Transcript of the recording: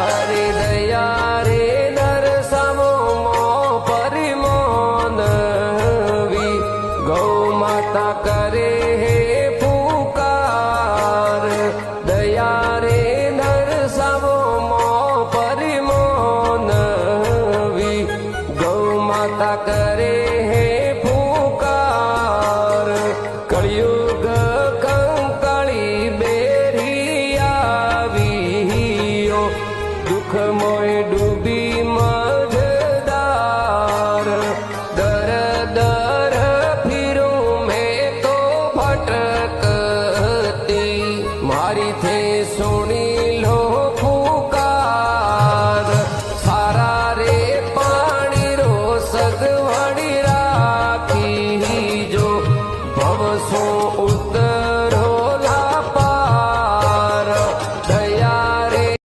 अरे दया रे नरसमो परिमोन वी गौ माता करे हे पुकार दया रे नरसमो परिमोन वी गौ माता करे हे पुकार कलयुग कंकड़ी बेरी आवी दुख मोय